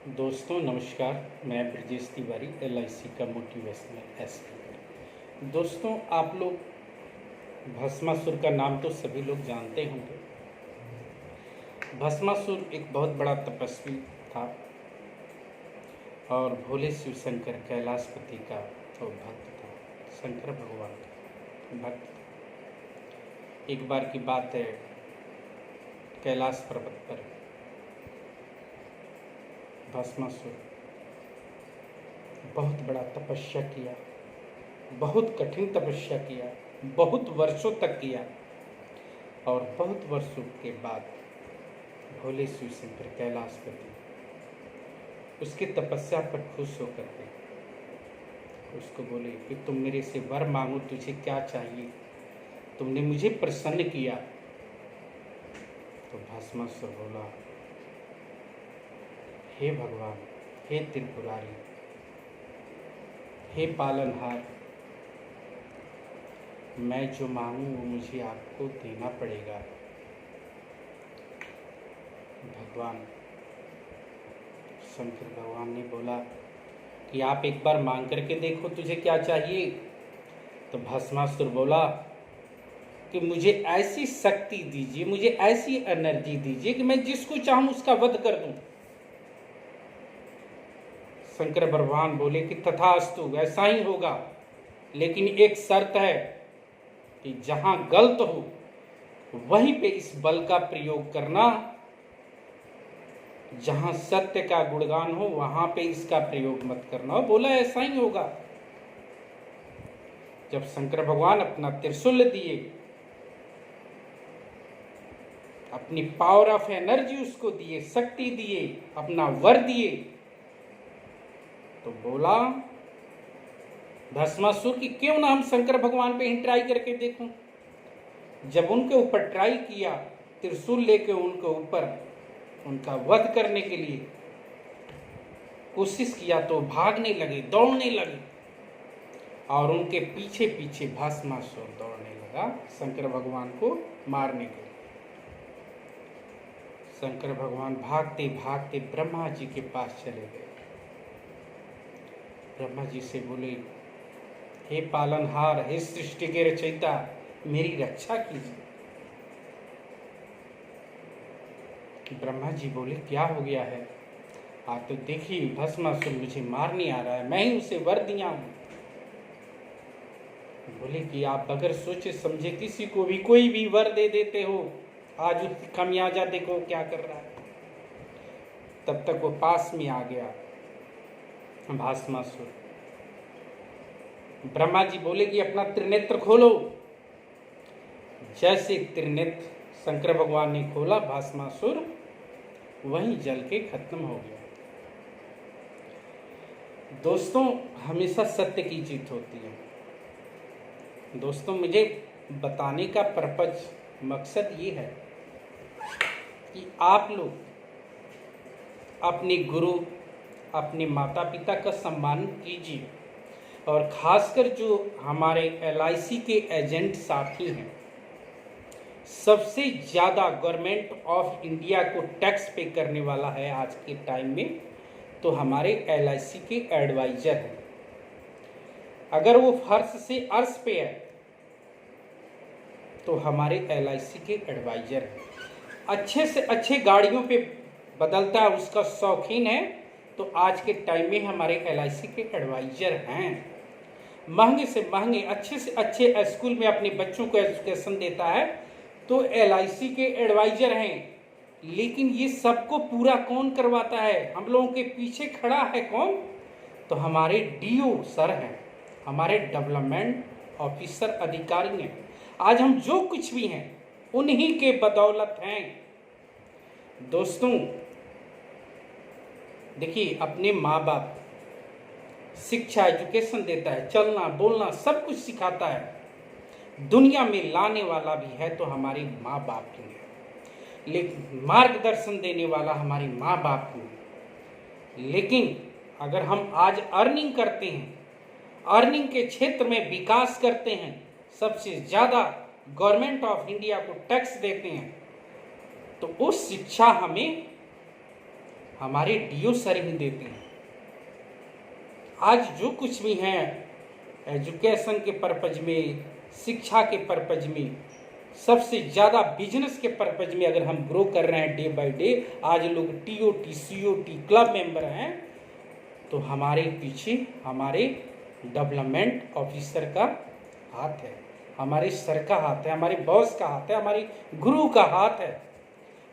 दोस्तों नमस्कार। मैं ब्रजेश तिवारी LIC का मोटिवेशनल एस्पीकर। दोस्तों आप लोग भस्मासुर का नाम तो सभी लोग जानते होंगे। भस्मासुर एक बहुत बड़ा तपस्वी था और भोले शिव शंकर कैलाशपति का वो भक्त था, शंकर भगवान का भक्त था। एक बार की बात है, कैलाश पर्वत पर भस्मासुर बहुत बड़ा तपस्या किया, बहुत कठिन तपस्या किया, बहुत वर्षों तक किया और बहुत वर्षों के बाद भोले शिव शंकर कैलाशपति उसकी तपस्या पर खुश होकर के उसको बोले कि तुम मेरे से वर मांगो, तुझे क्या चाहिए, तुमने मुझे प्रसन्न किया। तो भस्मासुर बोला, हे भगवान, हे त्रिपुरारी, हे पालनहार, मैं जो मांगूं वो मुझे आपको देना पड़ेगा। भगवान शंकर भगवान ने बोला कि आप एक बार मांग करके देखो तुझे क्या चाहिए। तो भस्मासुर बोला कि मुझे ऐसी शक्ति दीजिए, मुझे ऐसी एनर्जी दीजिए कि मैं जिसको चाहूं उसका वध कर दूं। शंकर भगवान बोले कि तथास्तु, ऐसा ही होगा, लेकिन एक शर्त है कि जहां गलत हो वहीं पे इस बल का प्रयोग करना, जहां सत्य का गुणगान हो वहां पे इसका प्रयोग मत करना। बोला ऐसा ही होगा। जब शंकर भगवान अपना त्रिशूल दिए, अपनी पावर ऑफ एनर्जी उसको दिए, शक्ति दिए, अपना वर दिए, तो बोला भस्मासुर की क्यों ना हम शंकर भगवान पे ही ट्राई करके देखूं। जब उनके ऊपर ट्राई किया, त्रिशूल लेके उनके ऊपर उनका वध करने के लिए कोशिश किया, तो भागने लगे, दौड़ने लगे और उनके पीछे पीछे भस्मासुर दौड़ने लगा शंकर भगवान को मारने के लिए। शंकर भगवान भागते भागते ब्रह्मा जी के पास चले गए। ब्रह्मा जी से बोले, हे पालनहार, हे सृष्टि के रचयिता, मेरी रक्षा कीजिए। ब्रह्मा जी बोले, क्या हो गया है? आप तो देखिए भस्मासुर मुझे मारने आ रहा है, मैं ही उसे वर दिया हूं। बोले कि आप बगैर सोचे समझे किसी को भी कोई भी वर दे देते हो, आज उसकी खमियाजा देखो क्या कर रहा है। तब तक वो पास में आ गया भस्मासुर। ब्रह्मा जी बोले कि अपना त्रिनेत्र खोलो। जैसे त्रिनेत्र शंकर भगवान ने खोला, भस्मासुर वहीं जल के खत्म हो गया। दोस्तों हमेशा सत्य की जीत होती है। दोस्तों मुझे बताने का पर्पज, मकसद ये है कि आप लोग अपने गुरु, अपने माता पिता का सम्मान कीजिए और खासकर जो हमारे LIC के एजेंट साथी हैं, सबसे ज़्यादा गवर्नमेंट ऑफ इंडिया को टैक्स पे करने वाला है आज के टाइम में तो हमारे LIC के एडवाइजर हैं। अगर वो फर्श से अर्श पे है तो हमारे LIC के एडवाइजर हैं। अच्छे से अच्छे गाड़ियों पे बदलता है, उसका शौकीन है, तो आज के टाइम में हमारे LIC के एडवाइजर हैं। महंगे से महंगे, अच्छे से अच्छे स्कूल में अपने बच्चों को एजुकेशन देता है तो LIC के एडवाइजर हैं। लेकिन ये सबको पूरा कौन करवाता है? हम लोगों के पीछे खड़ा है कौन? तो हमारे DO सर हैं, हमारे डेवलपमेंट ऑफिसर अधिकारी हैं। आज हम जो कुछ भी हैं उन्हीं के बदौलत हैं। दोस्तों देखिए, अपने माँ बाप शिक्षा, एजुकेशन देता है, चलना बोलना सब कुछ सिखाता है, दुनिया में लाने वाला भी है तो हमारे माँ बाप ही है। लेकिन मार्गदर्शन देने वाला हमारे माँ बाप ही है। लेकिन अगर हम आज अर्निंग करते हैं, अर्निंग के क्षेत्र में विकास करते हैं, सबसे ज़्यादा गवर्नमेंट ऑफ इंडिया को टैक्स देते हैं, तो उस शिक्षा हमें हमारे डीओ सर ही देते हैं। आज जो कुछ भी है एजुकेशन के पर्पज में, शिक्षा के पर्पज में, सबसे ज़्यादा बिजनेस के पर्पज में अगर हम ग्रो कर रहे हैं डे बाय डे, आज लोग टीओटी सीओटी क्लब मेंबर हैं, तो हमारे पीछे हमारे डेवलपमेंट ऑफिसर का हाथ है, हमारे सर का हाथ है, हमारे बॉस का हाथ है, हमारे गुरु का हाथ है।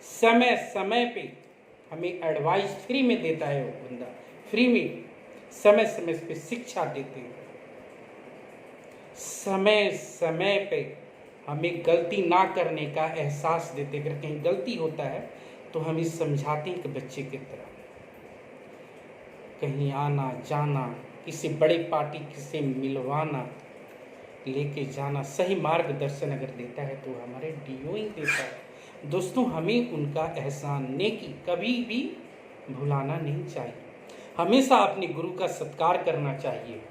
समय समय पे हमें एडवाइस फ्री में देता है वो बंदा, फ्री में समय समय पे शिक्षा देते हैं, समय समय पे हमें गलती ना करने का एहसास देते। अगर कहीं गलती होता है तो हमें समझाते हैं कि बच्चे की तरह, कहीं आना जाना, किसी बड़े पार्टी किसी मिलवाना, लेके जाना, सही मार्गदर्शन अगर देता है तो हमारे डीओ ही देता है। दोस्तों, हमें उनका एहसान नेकी कभी भी भुलाना नहीं चाहिए, हमेशा अपने गुरु का सत्कार करना चाहिए।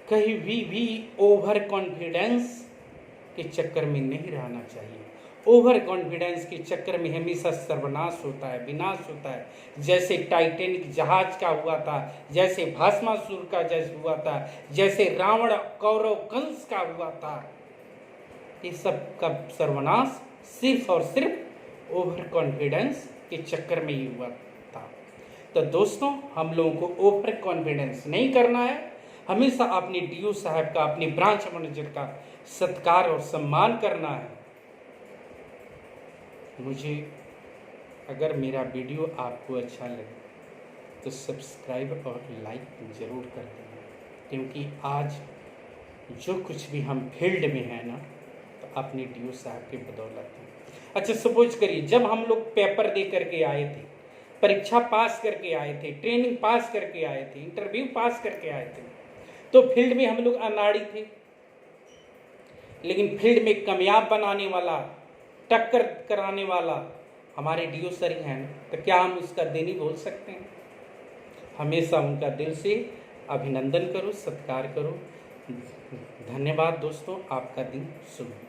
कहीं भी ओवर कॉन्फिडेंस के चक्कर में नहीं रहना चाहिए। ओवर कॉन्फिडेंस के चक्कर में हमेशा सर्वनाश होता है, विनाश होता है। जैसे टाइटैनिक जहाज का हुआ था, जैसे भस्मासुर का जैसे हुआ था, जैसे रावण कौरव कंस का हुआ था, ये सब का सर्वनाश सिर्फ और सिर्फ ओवर कॉन्फिडेंस के चक्कर में ही हुआ था। तो दोस्तों, हम लोगों को ओवर कॉन्फिडेंस नहीं करना है, हमेशा अपने डीओ साहब का, अपने ब्रांच मैनेजर का सत्कार और सम्मान करना है। मुझे अगर मेरा वीडियो आपको अच्छा लगे तो सब्सक्राइब और लाइक ज़रूर कर देना, क्योंकि आज जो कुछ भी हम फील्ड में है ना, तो अपने डीओ साहब के बदौलत है। अच्छा, सपोज करिए जब हम लोग पेपर दे करके आए थे, परीक्षा पास करके आए थे, ट्रेनिंग पास करके आए थे, इंटरव्यू पास करके आए थे, तो फील्ड में हम लोग अनाड़ी थे, लेकिन फील्ड में कामयाब बनाने वाला, टक्कर कराने वाला हमारे डीओ सर ही हैं, तो क्या हम उसका दिन ही बोल सकते हैं? हमेशा उनका दिल से अभिनंदन करो, सत्कार करो। धन्यवाद दोस्तों, आपका दिन शुभ हो।